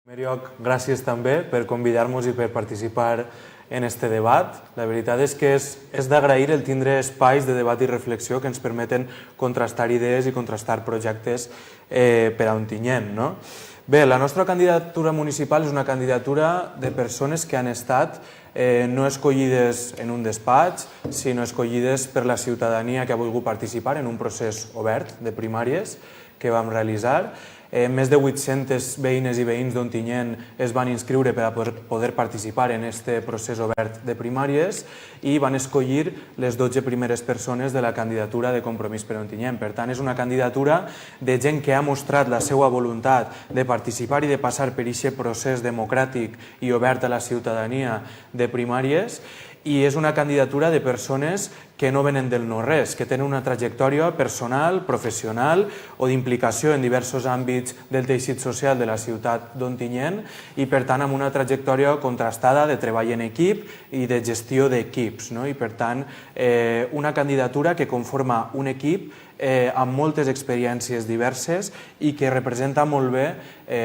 En primer lloc, gràcies també per convidar-nos i per participar en este debat. La veritat és que és d'agrair el tindre espais de debat i reflexió que ens permeten contrastar idees i contrastar projectes per a Ontinyent. Bé, la nostra candidatura municipal és una candidatura de persones que han estat no escollides en un despatx, sinó escollides per la ciutadania que ha volgut participar en un procés obert de primàries que vam realitzar. Més de 800 veïnes i veïns d'Ontinyent es van inscriure per a poder participar en aquest procés obert de primàries i van escollir les 12 primeres persones de la candidatura de Compromís per Ontinyent. Per tant, és una candidatura de gent que ha mostrat la seva voluntat de participar i de passar per aquest procés democràtic i obert a la ciutadania de primàries, i és una candidatura de persones que no venen del no-res, que tenen una trajectòria personal, professional o d'implicació en diversos àmbits del teixit social de la ciutat d'Ontinyent i, per tant, amb una trajectòria contrastada de treball en equip i de gestió d'equips. I, per tant, una candidatura que conforma un equip amb moltes experiències diverses i que representa molt bé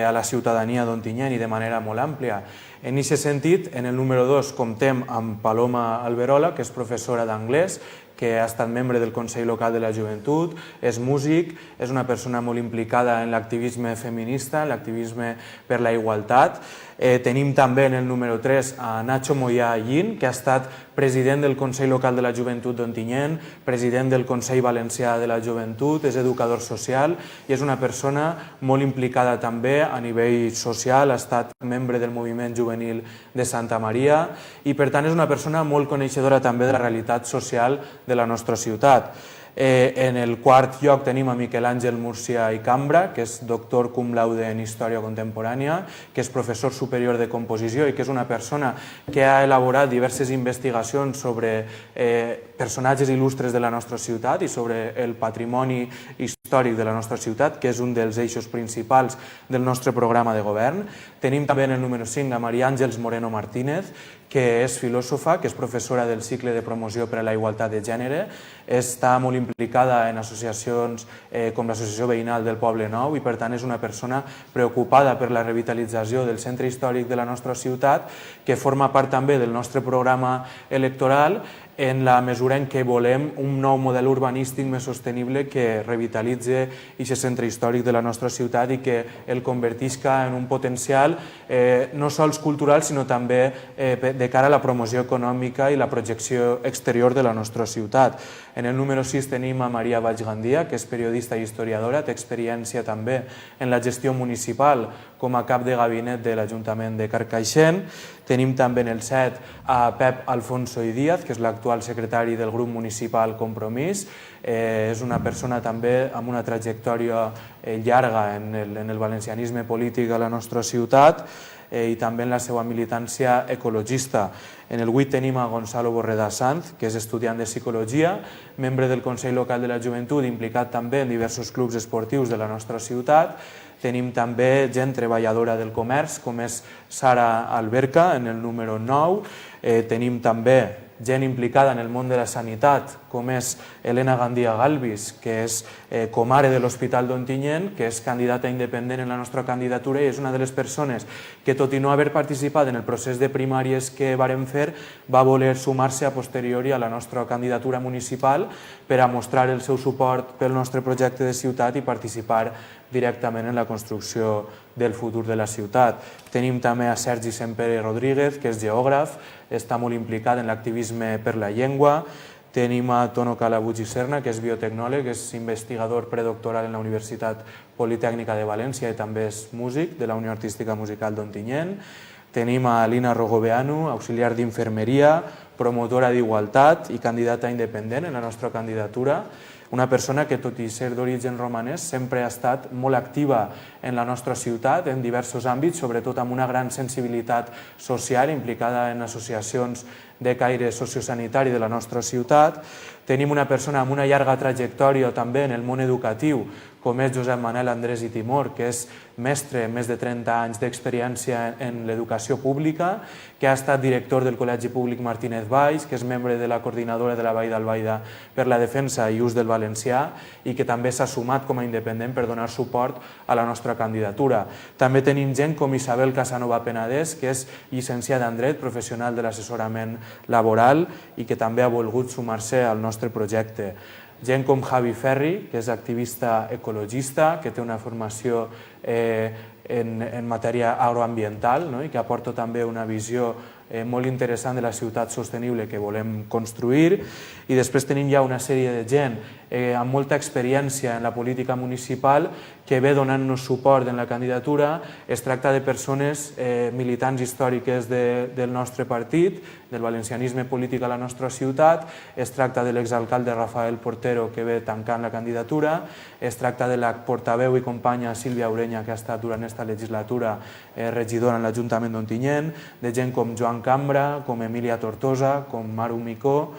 a la ciutadania d'Ontinyent i de manera molt àmplia. En aquest sentit, en el número 2 comptem amb Paloma Alberola, que és professora d'anglès, que ha estat membre del Consell Local de la Joventut, és músic, és una persona molt implicada en l'activisme feminista, en l'activisme per la igualtat. Tenim també en el número 3 a Nacho Moyà Allín, que ha estat president del Consell Local de la Joventut d'Ontinyent, president del Consell Valencià de la Joventut, és educador social i és una persona molt implicada també a nivell social, ha estat membre del moviment juvenil de Santa Maria i, per tant, és una persona molt coneixedora també de la realitat social de la nostra ciutat. En el quart lloc tenim a Miquel Àngel Múrcia i Cambra, que és doctor cum laude en Història Contemporània, que és professor superior de composició i que és una persona que ha elaborat diverses investigacions sobre personatges il·lustres de la nostra ciutat i sobre el patrimoni històric de la nostra ciutat, que és un dels eixos principals del nostre programa de govern. Tenim també en el número 5 a Maria Àngels Moreno Martínez, que és filòsofa, que és professora del cicle de promoció per a la igualtat de gènere, està molt implicada en associacions com l'Associació Veïnal del Poble Nou i, per tant, és una persona preocupada per la revitalització del centre històric de la nostra ciutat, que forma part també del nostre programa electoral en la mesura en què volem un nou model urbanístic més sostenible que revitalitzi aquest centre històric de la nostra ciutat i que el convertisca en un potencial no sols cultural, sinó també de cara a la promoció econòmica i la projecció exterior de la nostra ciutat. En el número 6 tenim a Maria Baix-Gandia, que és periodista i historiadora, té experiència també en la gestió municipal com a cap de gabinet de l'Ajuntament de Carcaixent. Tenim també en el 7 a Pep Alfonso i Díaz, que és l'actual secretari del grup municipal Compromís. És una persona també amb una trajectòria llarga en el valencianisme polític a la nostra ciutat i també en la seva militància ecologista. En el 8 tenim a Gonzalo Borreda Sanz, que és estudiant de psicologia, membre del Consell Local de la Joventut, implicat també en diversos clubs esportius de la nostra ciutat. Tenim també gent treballadora del comerç, com és Sara Alberca, en el número 9. Tenim també gent implicada en el món de la sanitat, com és Elena Gandia Galvis, que és comare de l'Hospital d'Ontinyent, que és candidata independent en la nostra candidatura i és una de les persones que, tot i no haver participat en el procés de primàries que vàrem fer, va voler sumar-se a posteriori a la nostra candidatura municipal per a mostrar el seu suport pel nostre projecte de ciutat i participar directament en la construcció del futur de la ciutat. Tenim també a Sergi Sempere Rodríguez, que és geògraf, està molt implicat en l'activisme per la llengua. Tenim a Tono Calabuig i Serna, que és biotecnòleg, és investigador predoctoral en la Universitat Politècnica de València i també és músic de la Unió Artística Musical d'Ontinyent. Tenim a Lina Rogobeanu, auxiliar d'infermeria, promotora d'igualtat i candidata independent en la nostra candidatura. Una persona que, tot i ser d'origen romanès, sempre ha estat molt activa en la nostra ciutat, en diversos àmbits, sobretot amb una gran sensibilitat social, implicada en associacions de caire sociosanitari de la nostra ciutat. Tenim una persona amb una llarga trajectòria també en el món educatiu, com és Josep Manel Andrés i Timor, que és mestre amb més de 30 anys d'experiència en l'educació pública, que ha estat director del Col·legi Públic Martínez Valls, que és membre de la coordinadora de la Vall d'Albaida per la defensa i ús del valencià i que també s'ha sumat com a independent per donar suport a la nostra candidatura. També tenim gent com Isabel Casanova Penedès, que és llicenciada en Dret, professional de l'assessorament laboral i que també ha volgut sumar-se al nostre projecte. Gent com Javi Ferri, que és activista ecologista, que té una formació en matèria agroambiental i que aporta també una visió molt interessant de la ciutat sostenible que volem construir. I després tenim ja una sèrie de gent amb molta experiència en la política municipal que ve donant-nos suport en la candidatura. Es tracta de persones militants històriques del nostre partit, del valencianisme polític a la nostra ciutat. Es tracta de l'exalcalde Rafael Portero, que ve tancant la candidatura. Es tracta de la portaveu i companya Sílvia Ureña, que ha estat durant aquesta legislatura regidora en l'Ajuntament d'Ontinyent, de gent com Joan Cambra, com Emília Tortosa, com Maru Micó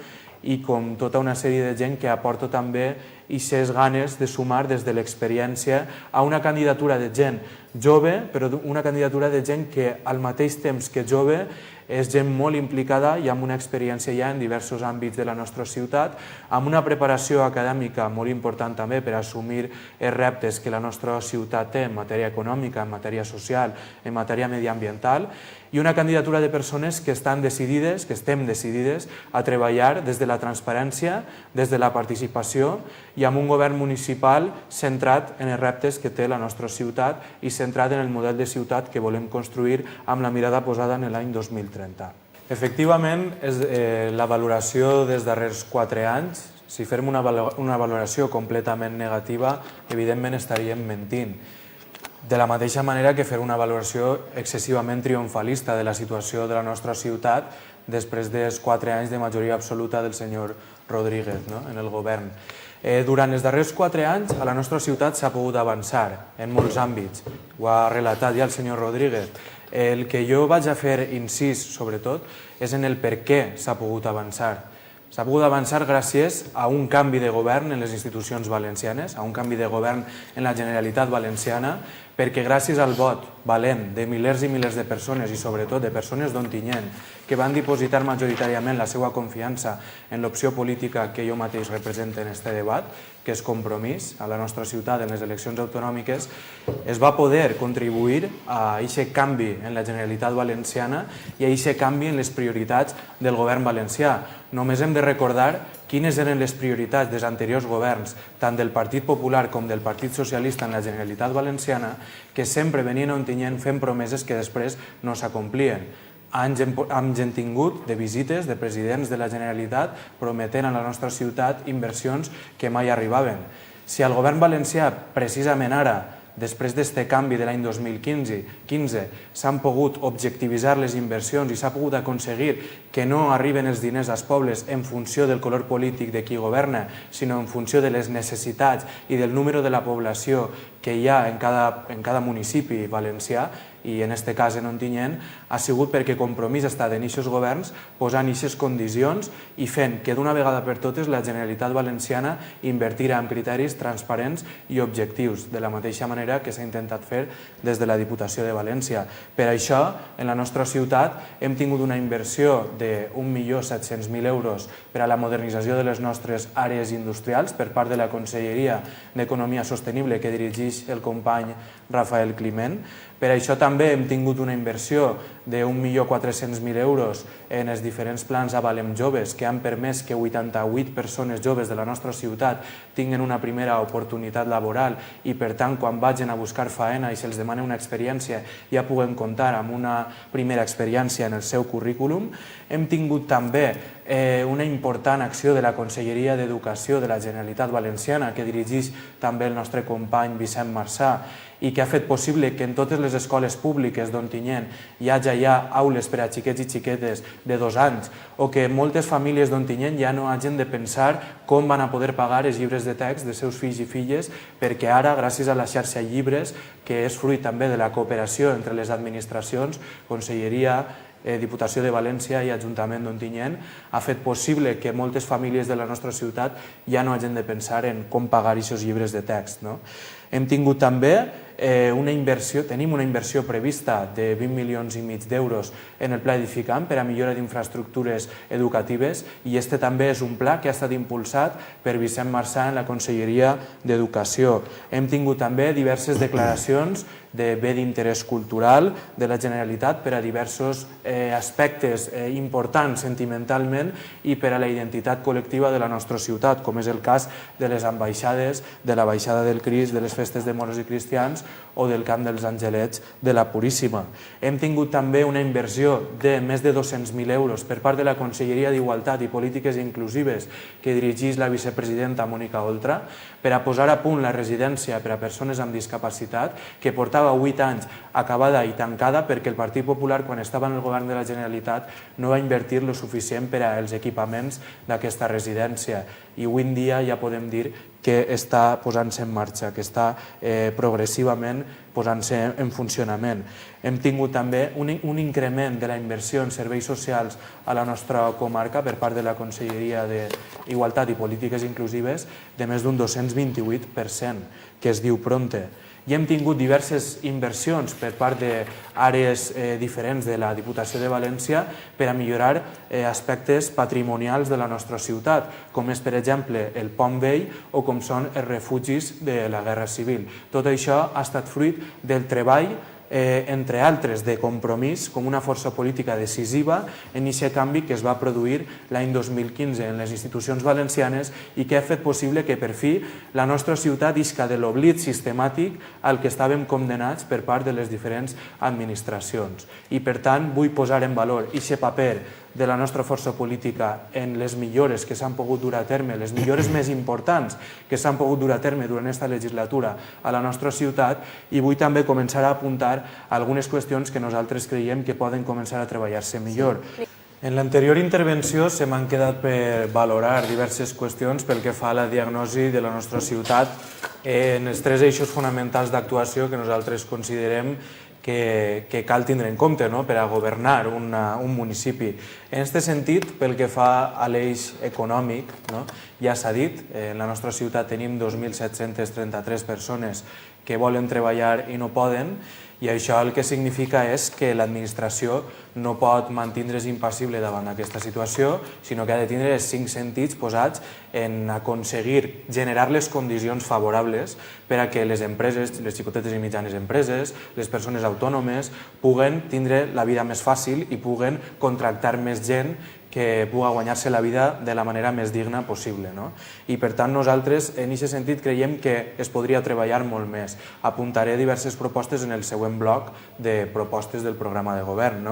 i com tota una sèrie de gent que aporta també aquestes ganes de sumar des de l'experiència a una candidatura de gent jove, però una candidatura de gent que al mateix temps que jove és gent molt implicada i amb una experiència ja en diversos àmbits de la nostra ciutat, amb una preparació acadèmica molt important també per assumir els reptes que la nostra ciutat té en matèria econòmica, en matèria social, en matèria mediambiental, i una candidatura de persones que estan decidides, que estem decidides a treballar des de la transparència, des de la participació i amb un govern municipal centrat en els reptes que té la nostra ciutat i centrat en el model de ciutat que volem construir amb la mirada posada en l'any 2030. Efectivament, la valoració dels darrers 4 anys, si fem una valoració completament negativa, evidentment estaríem mentint. De la mateixa manera que fer una valoració excessivament triomfalista de la situació de la nostra ciutat després dels 4 anys de majoria absoluta del senyor Rodríguez en el govern. Durant els darrers 4 anys a la nostra ciutat s'ha pogut avançar en molts àmbits. Ho ha relatat ja el senyor Rodríguez. El que jo vaig a fer incís, sobretot, és en el per què s'ha pogut avançar. S'ha pogut avançar gràcies a un canvi de govern en les institucions valencianes, a un canvi de govern en la Generalitat Valenciana, perquè gràcies al vot valent de milers i milers de persones i sobretot de persones d'Ontinyent que van dipositar majoritàriament la seva confiança en l'opció política que jo mateix represento en aquest debat, que és Compromís a la nostra ciutat en les eleccions autonòmiques, es va poder contribuir a aquest canvi en la Generalitat Valenciana i a aquest canvi en les prioritats del govern valencià. Només hem de recordar quines eren les prioritats dels anteriors governs, tant del Partit Popular com del Partit Socialista en la Generalitat Valenciana, que sempre venien a Ontinyent fent promeses que després no s'acomplien. Anys hem tingut de visites de presidents de la Generalitat prometent a la nostra ciutat inversions que mai arribaven. Si el govern valencià, precisament ara, després d'aquest canvi de l'any 2015, s'han pogut objectivitzar les inversions i s'ha pogut aconseguir que no arriben els diners als pobles en funció del color polític de qui governa, sinó en funció de les necessitats i del número de la població que hi ha en cada municipi valencià, i en aquest cas en Ontinyent, ha sigut perquè Compromís està en aquests governs posant aquestes condicions i fent que d'una vegada per totes la Generalitat Valenciana invertirà en criteris transparents i objectius, de la mateixa manera que s'ha intentat fer des de la Diputació de València. Per això, en la nostra ciutat hem tingut una inversió de 1.700.000 euros per a la modernització de les nostres àrees industrials per part de la Conselleria d'Economia Sostenible que dirigeix el company Rafael Climent. Per això també hem tingut una inversió de 1.400.000 euros en els diferents plans Avalem Joves que han permès que 88 persones joves de la nostra ciutat tinguin una primera oportunitat laboral i per tant quan vagin a buscar faena i se'ls demana una experiència ja puguen comptar amb una primera experiència en el seu currículum. Hem tingut també una important acció de la Conselleria d'Educació de la Generalitat Valenciana que dirigeix també el nostre company Vicent Marçà i que ha fet possible que en totes les escoles públiques d'Ontinyent hi hagi ja aules per a xiquets i xiquetes de 2 anys o que moltes famílies d'Ontinyent ja no hagin de pensar com van a poder pagar els llibres de text dels seus fills i filles perquè ara, gràcies a la xarxa Llibres, que és fruit també de la cooperació entre les administracions, Conselleria, Diputació de València i Ajuntament d'Ontinyent, ha fet possible que moltes famílies de la nostra ciutat ja no hagin de pensar en com pagar aquests llibres de text. Hem tingut també tenim una inversió prevista de 20,5 milions d'euros en el Pla Edificant per a millora d'infraestructures educatives i este també és un pla que ha estat impulsat per Vicent Marçà en la Conselleria d'Educació. Hem tingut també diverses declaracions de bé d'interès cultural de la Generalitat per a diversos aspectes importants sentimentalment i per a la identitat col·lectiva de la nostra ciutat, com és el cas de les ambaixades, de la Baixada del Crist, de les festes de moros i cristians o del Camp dels Angelets de la Puríssima. Hem tingut també una inversió de més de 200.000 euros per part de la Conselleria d'Igualtat i Polítiques Inclusives que dirigeix la vicepresidenta Mònica Oltra per a posar a punt la residència per a persones amb discapacitat que portava 8 anys acabada i tancada perquè el Partit Popular, quan estava en el govern de la Generalitat, no va invertir lo suficient per als equipaments d'aquesta residència. I avui en dia ja podem dir que està posant-se en marxa, que està progressivament posant-se en funcionament. Hem tingut també un increment de la inversió en serveis socials a la nostra comarca per part de la Conselleria d'Igualtat i Polítiques Inclusives de més d'un 228%, que es diu Pronte. I hem tingut diverses inversions per part d'àrees diferents de la Diputació de València per a millorar aspectes patrimonials de la nostra ciutat, com és, per exemple, el Pont Vell o com són els refugis de la Guerra Civil. Tot això ha estat fruit del treball entre altres, de Compromís com una força política decisiva en aquest canvi que es va produir l'any 2015 en les institucions valencianes i que ha fet possible que per fi la nostra ciutat isca de l'oblit sistemàtic al que estàvem condemnats per part de les diferents administracions. I per tant vull posar en valor aquest paper de la nostra força política en les millores que s'han pogut dur a terme, les millores més importants que s'han pogut dur a terme durant aquesta legislatura a la nostra ciutat, i vull també començar a apuntar algunes qüestions que nosaltres creiem que poden començar a treballar-se millor. En l'anterior intervenció se m'han quedat per valorar diverses qüestions pel que fa a la diagnosi de la nostra ciutat en els 3 eixos fonamentals d'actuació que nosaltres considerem que cal tindre en compte per a governar un municipi. En aquest sentit, pel que fa a l'eix econòmic, ja s'ha dit, en la nostra ciutat tenim 2.733 persones que volen treballar i no poden, i això el que significa és que l'administració no pot mantindre's impassible davant d'aquesta situació, sinó que ha de tindre els 5 sentits posats en aconseguir generar les condicions favorables per a que les empreses, les xicotetes i mitjanes empreses, les persones autònomes, puguen tindre la vida més fàcil i puguen contractar més gent que pugui guanyar-se la vida de la manera més digna possible. I per tant nosaltres en aquest sentit creiem que es podria treballar molt més. Apuntaré diverses propostes en el següent bloc de propostes del programa de govern.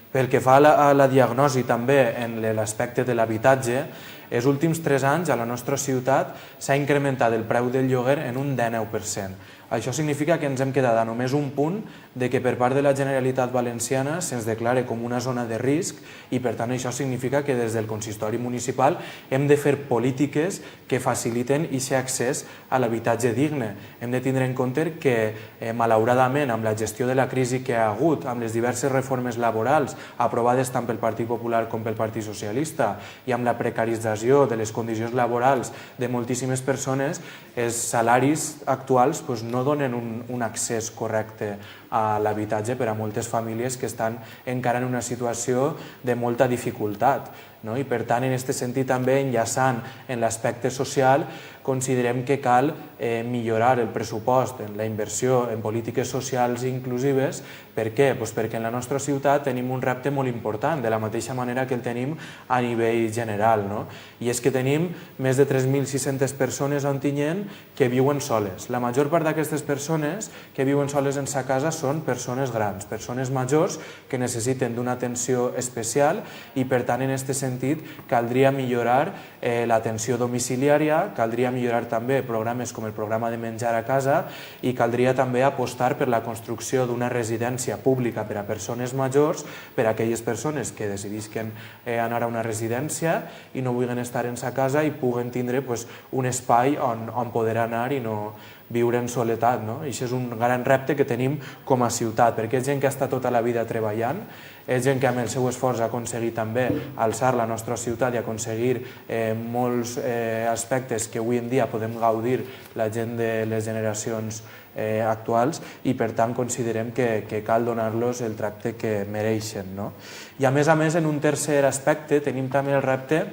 Pel que fa a la diagnosi també en l'aspecte de l'habitatge, els últims 3 anys a la nostra ciutat s'ha incrementat el preu del lloguer en un 19%. Això significa que ens hem quedat a només un punt de que per part de la Generalitat Valenciana se'ns declare com una zona de risc i per tant això significa que des del consistori municipal hem de fer polítiques que faciliten aquest accés a l'habitatge digne. Hem de tindre en compte que malauradament amb la gestió de la crisi que ha hagut, amb les diverses reformes laborals aprovades tant pel Partit Popular com pel Partit Socialista i amb la precarització de les condicions laborals de moltíssimes persones, els salaris actuals no donen un accés correcte a l'habitatge per a moltes famílies que estan encara en una situació de molta dificultat. I per tant, en aquest sentit també enllaçant en l'aspecte social, considerem que cal millorar el pressupost en la inversió en polítiques socials inclusives. Per què? Perquè en la nostra ciutat tenim un repte molt important, de la mateixa manera que el tenim a nivell general. I és que tenim més de 3.600 persones a Ontinyent que viuen soles. La major part d'aquestes persones que viuen soles en sa casa són persones grans, persones majors que necessiten d'una atenció especial i per tant en aquest sentit caldria millorar l'atenció domiciliària, caldria millorar també programes com el programa de menjar a casa i caldria també apostar per la construcció d'una residència pública per a persones majors, per a aquelles persones que decidisquen anar a una residència i no vulguin estar en sa casa i puguen tindre un espai on poder anar i no viure en soledat, no? I això és un gran repte que tenim com a ciutat, perquè és gent que ha estat tota la vida treballant, és gent que amb el seu esforç ha aconseguit també alçar la nostra ciutat i aconseguir molts aspectes que avui en dia podem gaudir la gent de les generacions actuals i per tant considerem que cal donar-los el tracte que mereixen. I a més, en un tercer aspecte tenim també el repte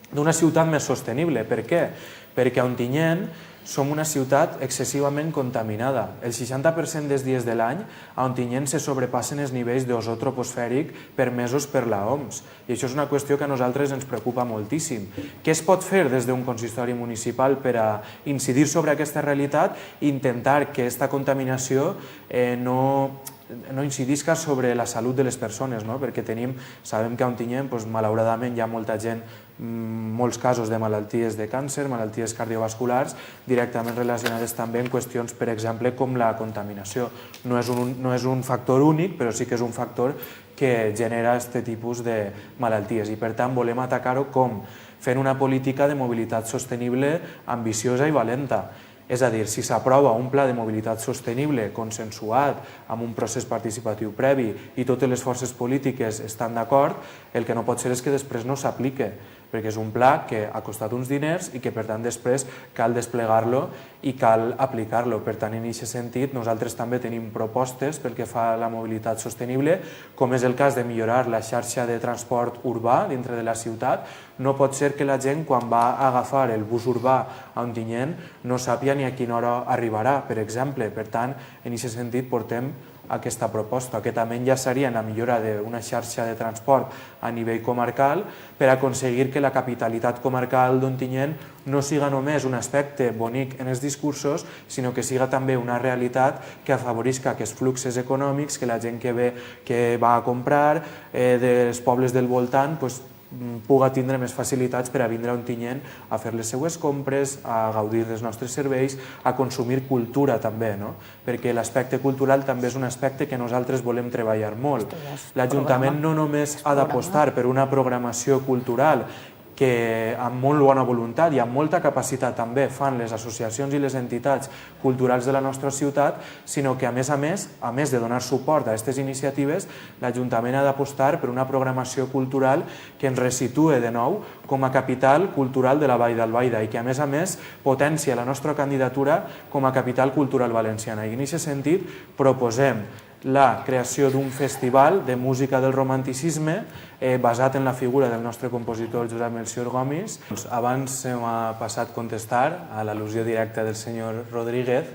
d'una ciutat més sostenible. Per què? Perquè a Ontinyent som una ciutat excessivament contaminada. El 60% dels dies de l'any a Ontinyent se sobrepassen els nivells d'ozó troposfèric permesos per l'OMS. I això és una qüestió que a nosaltres ens preocupa moltíssim. Què es pot fer des d'un consistori municipal per a incidir sobre aquesta realitat i intentar que aquesta contaminació no incidisca sobre la salut de les persones, perquè sabem que a Ontinyent, malauradament, hi ha molta gent, molts casos de malalties de càncer, malalties cardiovasculars, directament relacionades també amb qüestions, per exemple, com la contaminació. No és un factor únic, però sí que és un factor que genera aquest tipus de malalties i, per tant, volem atacar-ho com? Fent una política de mobilitat sostenible ambiciosa i valenta. És a dir, si s'aprova un pla de mobilitat sostenible consensuat amb un procés participatiu previ i totes les forces polítiques estan d'acord, el que no pot ser és que després no s'aplique, perquè és un pla que ha costat uns diners i que per tant després cal desplegar-lo i cal aplicar-lo. Per tant, en aquest sentit, nosaltres també tenim propostes pel que fa a la mobilitat sostenible, com és el cas de millorar la xarxa de transport urbà dintre de la ciutat. No pot ser que la gent, quan va a agafar el bus urbà a Ontinyent, no sàpiga ni a quina hora arribarà, per exemple. Per tant, en aquest sentit, portem aquesta proposta, que també enllaçaria en la millora d'una xarxa de transport a nivell comarcal per aconseguir que la capitalitat comarcal d'Ontinyent no siga només un aspecte bonic en els discursos, sinó que siga també una realitat que afavorisca aquests fluxos econòmics, que la gent que va a comprar dels pobles del voltant puga tindre més facilitats per a vindre a Ontinyent a fer les seues compres, a gaudir dels nostres serveis, a consumir cultura també, perquè l'aspecte cultural també és un aspecte que nosaltres volem treballar molt. L'Ajuntament no només ha d'apostar per una programació cultural que amb molt bona voluntat i amb molta capacitat també fan les associacions i les entitats culturals de la nostra ciutat, sinó que a més de donar suport a aquestes iniciatives, l'Ajuntament ha d'apostar per una programació cultural que ens resitue de nou com a capital cultural de la Vall d'Albaida i que a més potencia la nostra candidatura com a capital cultural valenciana. I en aquest sentit proposem la creació d'un festival de música del romanticisme basat en la figura del nostre compositor Josep Melcior Gomis. Abans m'ha passat contestar a l'al·lusió directa del senyor Rodríguez.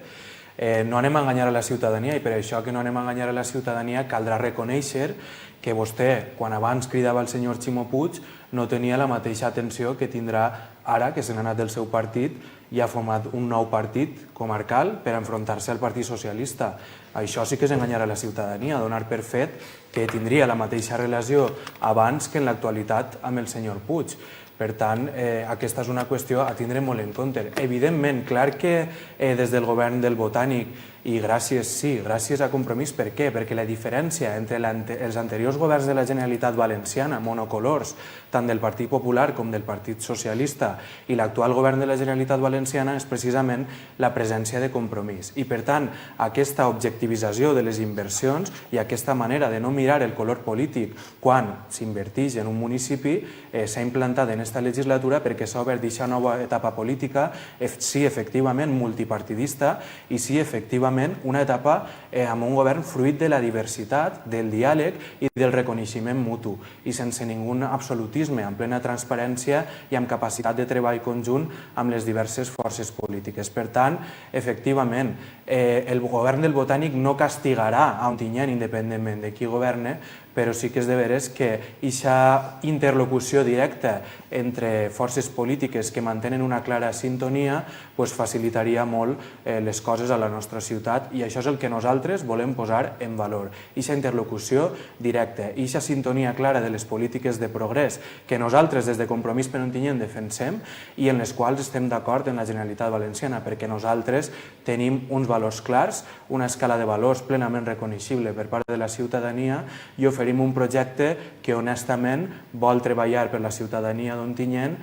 No anem a enganyar a la ciutadania i per això que no anem a enganyar a la ciutadania caldrà reconèixer que vostè, quan abans cridava el senyor Ximo Puig, no tenia la mateixa atenció que tindrà ara que se n'ha anat del seu partit i ha format un nou partit comarcal per enfrontar-se al Partit Socialista. Això sí que és enganyar a la ciutadania, donar per fet que tindria la mateixa relació abans que en l'actualitat amb el senyor Puig. Per tant, aquesta és una qüestió a tindre molt en compte. Evidentment, clar que des del govern del Botànic, i gràcies a Compromís, per què? Perquè la diferència entre els anteriors governs de la Generalitat Valenciana, monocolors, tant del Partit Popular com del Partit Socialista, i l'actual govern de la Generalitat Valenciana és precisament la presència de Compromís. I per tant, aquesta objectivització de les inversions i aquesta manera de no mirar el color polític quan s'inverteix en un municipi s'ha implantat en aquesta legislatura perquè s'ha obert aquesta nova etapa política, sí, efectivament, multipartidista i sí, efectivament, una etapa amb un govern fruit de la diversitat, del diàleg i del reconeixement mutu i sense ningú absolutisme, amb plena transparència i amb capacitat de treball conjunt amb les diverses forces polítiques. Per tant, efectivament, el govern del Botànic no castigarà a Ontinyent independentment de qui governe, però sí que és de veres que aquesta interlocució directa entre forces polítiques que mantenen una clara sintonia facilitaria molt les coses a la nostra ciutat i això és el que nosaltres volem posar en valor. Aquesta interlocució directa i aquesta sintonia clara de les polítiques de progrés que nosaltres des de Compromís per Ontinyent defensem i en les quals estem d'acord en la Generalitat Valenciana perquè nosaltres tenim uns valors clars, una escala de valors plenament reconeixible per part de la ciutadania i oferim un projecte que honestament vol treballar per la ciutadania d'Ontinyent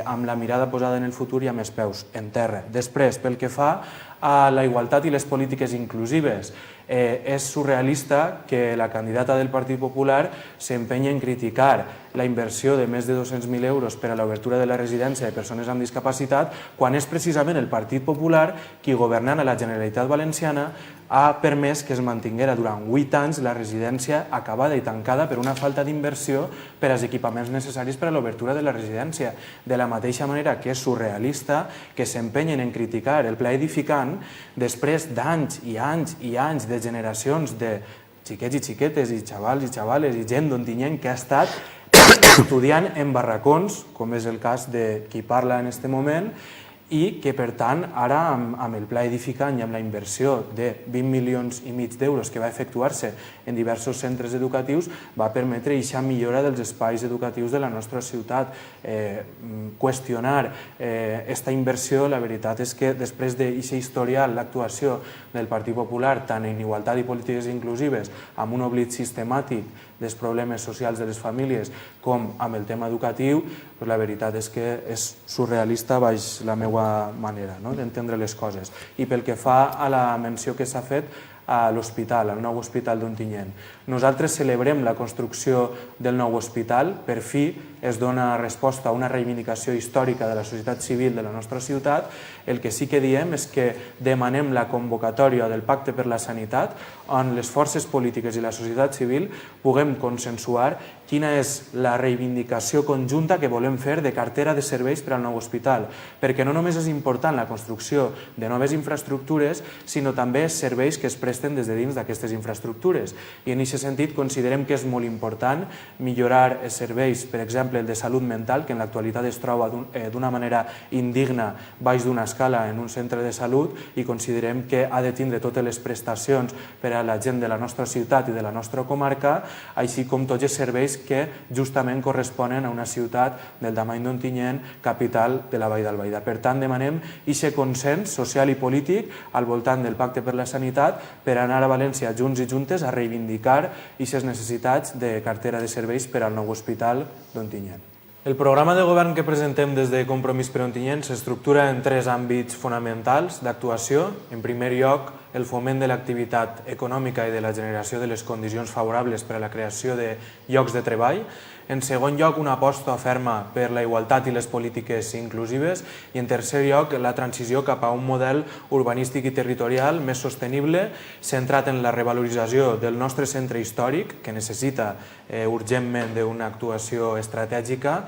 amb la mirada posada en el futur i amb els peus en terra. Després, pel que fa a la igualtat i les polítiques inclusives. És surrealista que la candidata del Partit Popular s'empenyi en criticar la inversió de més de 200.000 euros per a l'obertura de la residència de persones amb discapacitat, quan és precisament el Partit Popular qui, governant a la Generalitat Valenciana, ha permès que es mantinguera durant 8 anys la residència acabada i tancada per una falta d'inversió per als equipaments necessaris per a l'obertura de la residència. De la mateixa manera que és surrealista que s'empenyen en criticar el pla edificant després d'anys i anys i anys de generacions de xiquets i xiquetes i xavals i xavales i gent d'Ontinyent que ha estat estudiant en barracons, com és el cas de qui parla en aquest moment, i que, per tant, ara amb el pla edificant i amb la inversió de 20,5 milions d'euros que va efectuar-se en diversos centres educatius va permetre aquesta millora dels espais educatius de la nostra ciutat. Qüestionar aquesta inversió, la veritat és que després d'aquesta historial, l'actuació del Partit Popular, tant en igualtat i polítiques inclusives, amb un oblit sistemàtic dels problemes socials de les famílies com amb el tema educatiu, la veritat és que és surrealista baix la meva manera d'entendre les coses. I pel que fa a la menció que s'ha fet a l'hospital, al nou hospital d'Ontinyent. Nosaltres celebrem la construcció del nou hospital, per fi es dona resposta a una reivindicació històrica de la societat civil de la nostra ciutat. El que sí que diem és que demanem la convocatòria del Pacte per la Sanitat, on les forces polítiques i la societat civil puguem consensuar quina és la reivindicació conjunta que volem fer de cartera de serveis per al nou hospital, perquè no només és important la construcció de noves infraestructures, sinó també serveis que es presten des de dins d'aquestes infraestructures. I en aquest sentit considerem que és molt important millorar els serveis, per exemple el de salut mental, que en l'actualitat es troba d'una manera indigna baix d'una escala en un centre de salut, i considerem que ha de tindre totes les prestacions per a la gent de la nostra ciutat i de la nostra comarca, així com tots els serveis que justament corresponen a una ciutat del tamany d'Ontinyent, capital de la Vall d'Albaida. Per tant, demanem aquest consens social i polític al voltant del Pacte per la Sanitat per anar a València junts i juntes a reivindicar aquestes necessitats de cartera de serveis per al nou hospital d'Ontinyent. El programa de govern que presentem des de Compromís per Ontinyent s'estructura en 3 àmbits fonamentals d'actuació. En primer lloc, el foment de l'activitat econòmica i de la generació de les condicions favorables per a la creació de llocs de treball. En segon lloc, una aposta ferma per la igualtat i les polítiques inclusives. I en tercer lloc, la transició cap a un model urbanístic i territorial més sostenible, centrat en la revalorització del nostre centre històric, que necessita urgentment d'una actuació estratègica,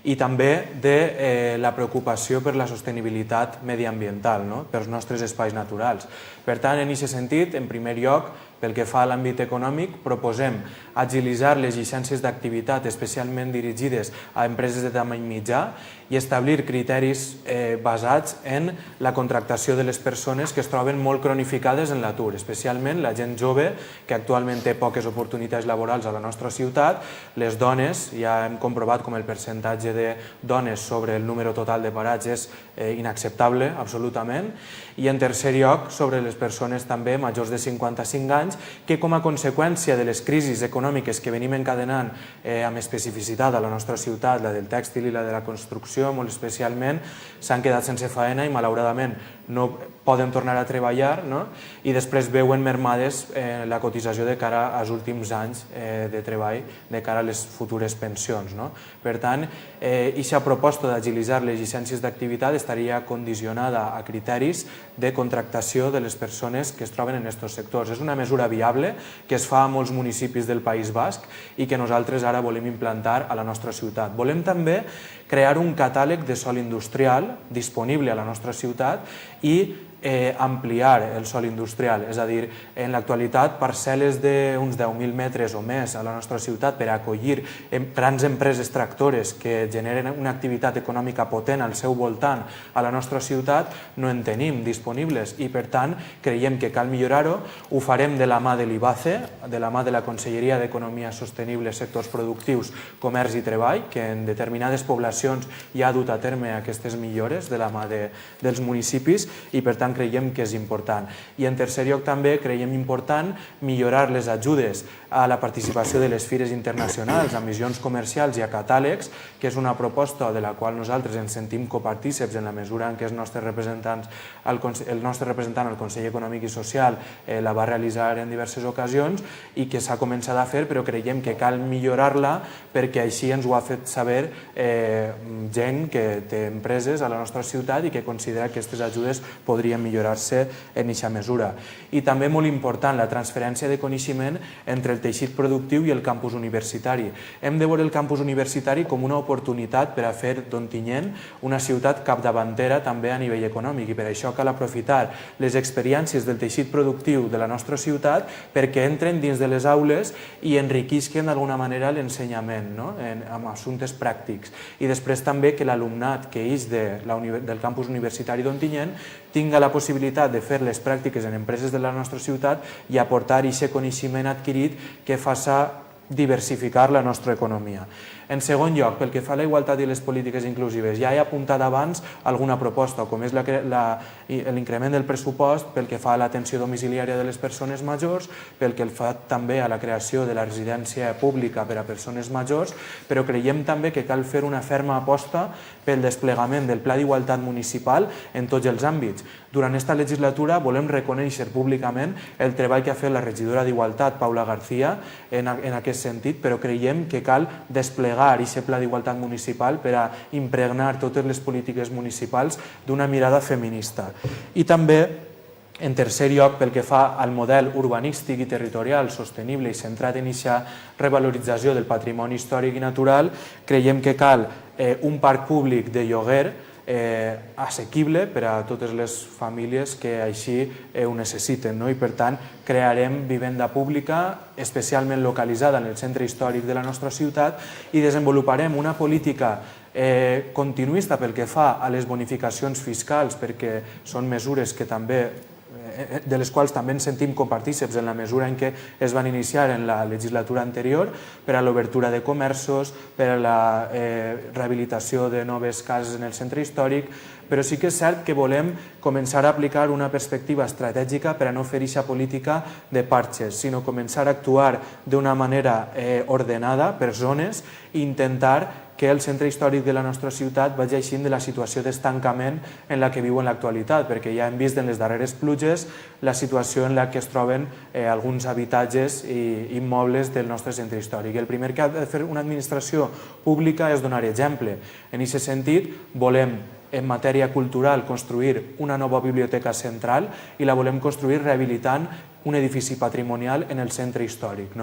i també de la preocupació per la sostenibilitat mediambiental, pels nostres espais naturals. Per tant, en aquest sentit, en primer lloc, pel que fa a l'àmbit econòmic, proposem agilitzar les llicències d'activitat especialment dirigides a empreses de tamany mitjà i establir criteris basats en la contractació de les persones que es troben molt cronificades en l'atur, especialment la gent jove que actualment té poques oportunitats laborals a la nostra ciutat, les dones, ja hem comprovat com el percentatge de dones sobre el número total de parats és inacceptable, absolutament, i en tercer lloc sobre les persones també majors de 55 anys que com a conseqüència de les crisis econòmiques que venim encadenant amb especificitat a la nostra ciutat, la del tèxtil i la de la construcció molt especialment, s'han quedat sense faena i malauradament no poden tornar a treballar i després veuen mermades la cotització de cara als últims anys de treball, de cara a les futures pensions. Per tant, aquesta proposta d'agilitzar les llicències d'activitat estaria condicionada a criteris de contractació de les persones que es troben en aquests sectors. És una mesura viable que es fa a molts municipis del País Basc i que nosaltres ara volem implantar a la nostra ciutat. Volem també crear un catàleg de sòl industrial disponible a la nostra ciutat i ampliar el sòl industrial, és a dir, en l'actualitat parcel·les d'uns 10.000 metres o més a la nostra ciutat per acollir grans empreses tractores que generen una activitat econòmica potent al seu voltant a la nostra ciutat no en tenim disponibles i per tant creiem que cal millorar-ho. Ho farem de la mà de l'IBACE, de la mà de la Conselleria d'Economia Sostenible, Sectors Productius, Comerç i Treball, que en determinades poblacions ja ha dut a terme aquestes millores de la mà dels municipis i per tant tant creiem que és important. I en tercer lloc també creiem important millorar les ajudes a la participació de les fires internacionals, a missions comercials i a catàlegs, que és una proposta de la qual nosaltres ens sentim copartíceps en la mesura en què el nostre representant al Consell Econòmic i Social la va realitzar en diverses ocasions i que s'ha començat a fer, però creiem que cal millorar-la perquè així ens ho ha fet saber gent que té empreses a la nostra ciutat i que considera que aquestes ajudes podrien millorar-se en aquesta mesura. I també molt important, la transferència de coneixement entre el teixit productiu i el campus universitari. Hem de veure el campus universitari com una oportunitat per a fer d'Ontinyent una ciutat capdavantera també a nivell econòmic i per això cal aprofitar les experiències del teixit productiu de la nostra ciutat perquè entren dins de les aules i enriquisquen d'alguna manera l'ensenyament amb assumptes pràctics. I després també que l'alumnat que és del campus universitari d'Ontinyent tinga la possibilitat de fer les pràctiques en empreses de la nostra ciutat i aportar aquest coneixement adquirit que faça diversificar la nostra economia. En segon lloc, pel que fa a la igualtat i les polítiques inclusives, ja he apuntat abans alguna proposta, com és l'increment del pressupost pel que fa a l'atenció domiciliària de les persones majors, pel que fa també a la creació de la residència pública per a persones majors, però creiem també que cal fer una ferma aposta pel desplegament del Pla d'Igualtat Municipal en tots els àmbits. Durant aquesta legislatura volem reconèixer públicament el treball que ha fet la regidora d'Igualtat, Paula García, en aquest sentit, però creiem que cal desplegar aquest Pla d'Igualtat Municipal per a impregnar totes les polítiques municipals d'una mirada feminista. I també, en tercer lloc, pel que fa al model urbanístic i territorial sostenible i centrat en aquesta revalorització del patrimoni històric i natural, creiem que cal un parc públic de lloguer assequible per a totes les famílies que així ho necessiten. I per tant crearem vivenda pública especialment localitzada en el centre històric de la nostra ciutat i desenvoluparem una política continuista pel que fa a les bonificacions fiscals perquè són mesures que també de les quals també ens sentim copartíceps en la mesura en què es van iniciar en la legislatura anterior per a l'obertura de comerços, per a la rehabilitació de noves cases en el centre històric, però sí que és cert que volem començar a aplicar una perspectiva estratègica per a no fer aquesta política de parches, sinó començar a actuar d'una manera ordenada per zones i intentar que el centre històric de la nostra ciutat vagi eixint de la situació d'estancament en la que viu en l'actualitat, perquè ja hem vist en les darreres pluges la situació en la que es troben alguns habitatges i immobles del nostre centre històric. El primer que ha de fer una administració pública és donar exemple. En aquest sentit, volem en matèria cultural construir una nova biblioteca central i la volem construir rehabilitant un edifici patrimonial en el centre històric.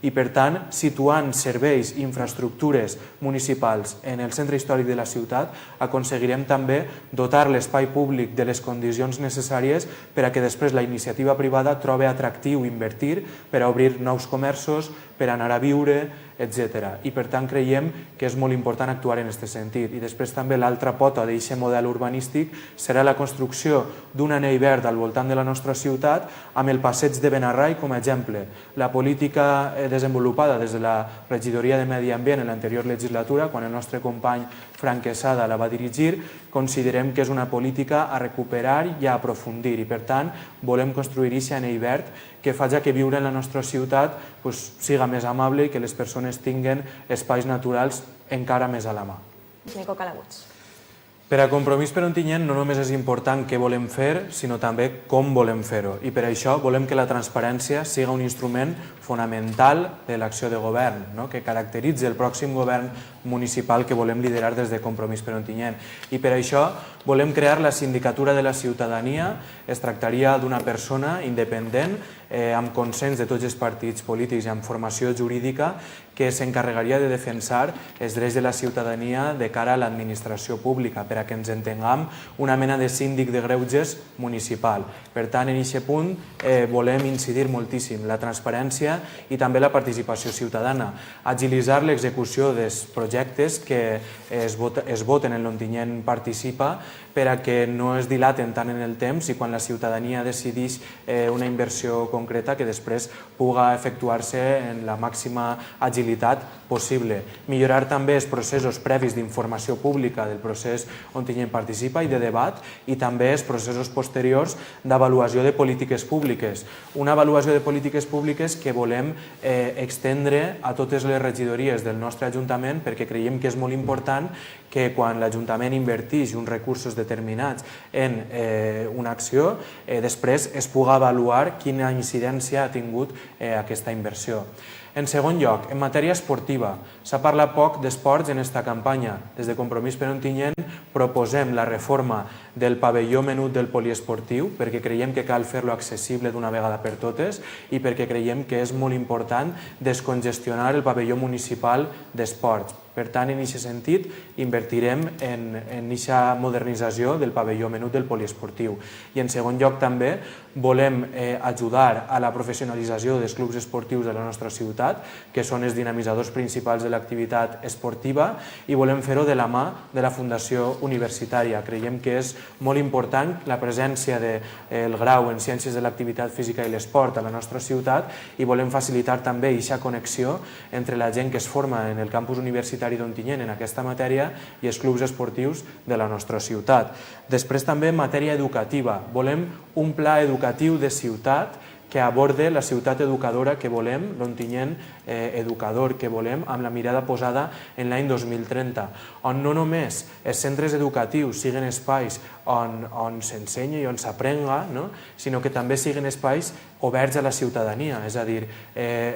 I per tant, situant serveis i infraestructures municipals en el centre històric de la ciutat, aconseguirem també dotar l'espai públic de les condicions necessàries per a que després la iniciativa privada trobi atractiu invertir per a obrir nous comerços, per anar a viure, etc. I per tant creiem que és molt important actuar en aquest sentit. I després també l'altra pota d'aquest model urbanístic serà la construcció d'un anell verd al voltant de la nostra ciutat amb el passeig de Benarrai com a exemple. La política desenvolupada des de la regidoria de Medi Ambient en l'anterior legislatura, quan el nostre company Frank Quesada la va dirigir, considerem que és una política a recuperar i a aprofundir i per tant volem construir aquest anell verd que faci que viure en la nostra ciutat siga més amable i que les persones tinguin espais naturals encara més a la mà. Nico Calabuig. Per a Compromís per Ontinyent no només és important què volem fer, sinó també com volem fer-ho. I per això volem que la transparència siga un instrument fonamental de l'acció de govern, que caracteritzi el pròxim govern municipal que volem liderar des de Compromís per Ontinyent. I per això volem crear la Sindicatura de la Ciutadania. Es tractaria d'una persona independent, amb consens de tots els partits polítics i amb formació jurídica, que s'encarregaria de defensar els drets de la ciutadania de cara a l'administració pública, per a que ens entenguem una mena de síndic de greuges municipal. Per tant, en aquest punt volem incidir moltíssim la transparència i també la participació ciutadana, agilitzar l'execució dels projectes que es voten en l'Ontinyent participa per a que no es dilaten tant en el temps i quan la ciutadania decideix una inversió concreta que després puga efectuar-se en la màxima agilitat possible. Millorar també els processos previs d'informació pública del procés on Ontinyent participa i de debat, i també els processos posteriors d'avaluació de polítiques públiques. Una avaluació de polítiques públiques que volem extendre a totes les regidories del nostre Ajuntament, perquè creiem que és molt important que quan l'Ajuntament inverteix uns recursos determinats en una acció, després es puga avaluar quina incidència ha tingut aquesta inversió. En segon lloc, en matèria esportiva, s'ha parlat poc d'esports en aquesta campanya. Des de Compromís per Ontinyent proposem la reforma del pavelló menut del poliesportiu perquè creiem que cal fer-lo accessible d'una vegada per totes i perquè creiem que és molt important descongestionar el pavelló municipal d'esports. Per tant, en aquest sentit, invertirem en aquesta modernització del pavelló menut del poliesportiu. I en segon lloc també volem ajudar a la professionalització dels clubs esportius de la nostra ciutat, que són els dinamitzadors principals de l'activitat esportiva, i volem fer-ho de la mà de la Fundació Universitària. Creiem que és molt important la presència del grau en Ciències de l'Activitat Física i l'Esport a la nostra ciutat i volem facilitar també aquesta connexió entre la gent que es forma en el campus universitari d'Ontinyent en aquesta matèria i els clubs esportius de la nostra ciutat. Després també en matèria educativa. Volem un pla educatiu de ciutat que aborde la ciutat educadora que volem, l'Ontinyent educador que volem, amb la mirada posada en l'any 2030, on no només els centres educatius siguin espais on s'ensenya i on s'aprenga, sinó que també siguin espais oberts a la ciutadania. És a dir,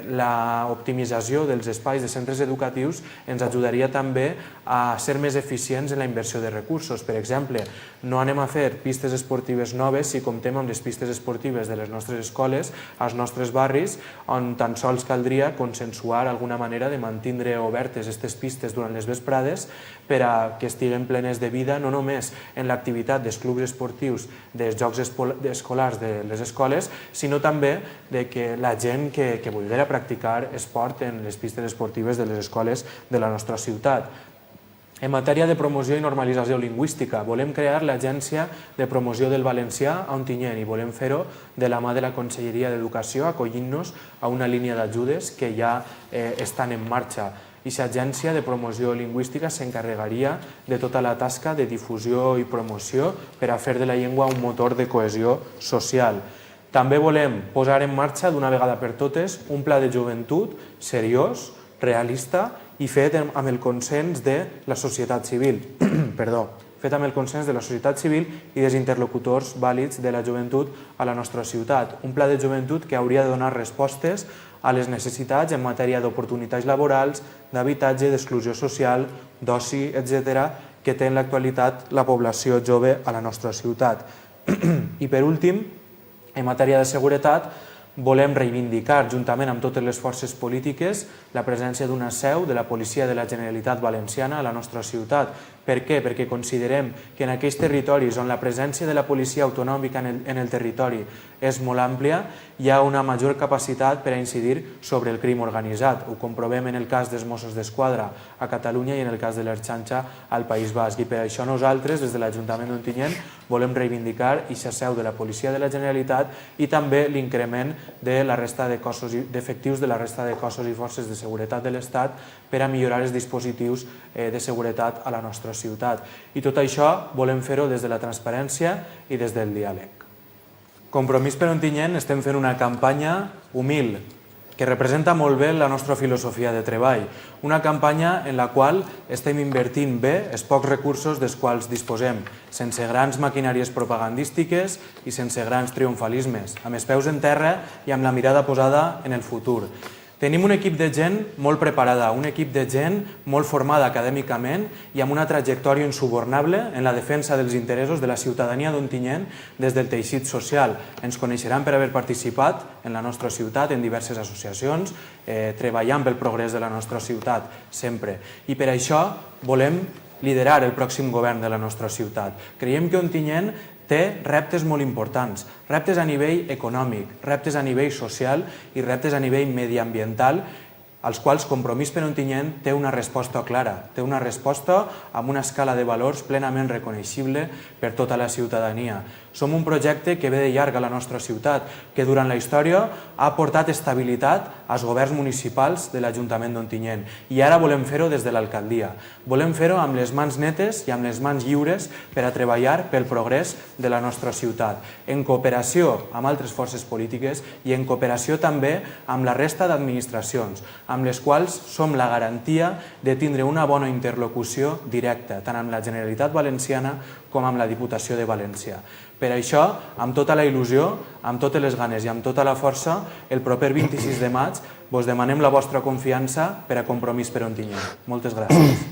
l'optimització dels espais de centres educatius ens ajudaria també a ser més eficients en la inversió de recursos. Per exemple, no anem a fer pistes esportives noves si comptem amb les pistes esportives de les nostres escoles, als nostres barris, on tan sols caldria consensuar alguna manera de mantenir obertes aquestes pistes durant les vesprades per a que estiguen plenes de vida, no només en l'activitat dels clubs esportius dels jocs escolars de les escoles, sinó també que la gent que vulgui practicar esport en les pistes esportives de les escoles de la nostra ciutat. En matèria de promoció i normalització lingüística, volem crear l'Agència de Promoció del Valencià a Ontinyent i volem fer-ho de la mà de la Conselleria d'Educació, acollint-nos a una línia d'ajudes que ja estan en marxa. Aquesta agència de promoció lingüística s'encarregaria de tota la tasca de difusió i promoció per a fer de la llengua un motor de cohesió social. També volem posar en marxa d'una vegada per totes un pla de joventut seriós, realista i fet amb el consens de la societat civil. Fet amb el consens de la societat civil i dels interlocutors vàlids de la joventut a la nostra ciutat. Un pla de joventut que hauria de donar respostes a les necessitats en matèria d'oportunitats laborals, d'habitatge, d'exclusió social, d'oci, etc., que té en l'actualitat la població jove a la nostra ciutat. I per últim, en matèria de seguretat, volem reivindicar, juntament amb totes les forces polítiques, la presència d'una seu de la Policia de la Generalitat Valenciana a la nostra ciutat. Per què? Perquè considerem que en aquells territoris on la presència de la policia autonòmica en el territori és molt àmplia, hi ha una major capacitat per a incidir sobre el crim organitzat. Ho comprovem en el cas dels Mossos d'Esquadra a Catalunya i en el cas de l'Ertxantxa al País Basc. I per això nosaltres, des de l'Ajuntament d'Ontinyent, volem reivindicar aquesta seu de la Policia de la Generalitat i també l'increment de la resta d'efectius de la resta de cossos i forces de seguretat de l'Estat per a millorar els dispositius de seguretat a la nostra ciutat. I tot això volem fer-ho des de la transparència i des del diàleg. Compromís per Ontinyent estem fent una campanya humil que representa molt bé la nostra filosofia de treball. Una campanya en la qual estem invertint bé els pocs recursos dels quals disposem, sense grans maquinàries propagandístiques i sense grans triomfalismes, amb els peus en terra i amb la mirada posada en el futur. Tenim un equip de gent molt preparada, un equip de gent molt formada acadèmicament i amb una trajectòria insubornable en la defensa dels interessos de la ciutadania d'Ontinyent des del teixit social. Ens coneixeran per haver participat en la nostra ciutat en diverses associacions, treballant pel progrés de la nostra ciutat sempre. I per això volem liderar el pròxim govern de la nostra ciutat. Creiem que Ontinyent té reptes molt importants, reptes a nivell econòmic, reptes a nivell social i reptes a nivell mediambiental, als quals Compromís per Ontinyent té una resposta clara, té una resposta amb una escala de valors plenament reconeixible per tota la ciutadania. Som un projecte que ve de llarg a la nostra ciutat, que durant la història ha portat estabilitat als governs municipals de l'Ajuntament d'Ontinyent i ara volem fer-ho des de l'alcaldia. Volem fer-ho amb les mans netes i amb les mans lliures per a treballar pel progrés de la nostra ciutat, en cooperació amb altres forces polítiques i en cooperació també amb la resta d'administracions, amb les quals som la garantia de tindre una bona interlocució directa, tant amb la Generalitat Valenciana com amb la Diputació de València. Per això, amb tota la il·lusió, amb totes les ganes i amb tota la força, el proper 26 de maig vos demanem la vostra confiança per a Compromís per Ontinyent. Moltes gràcies.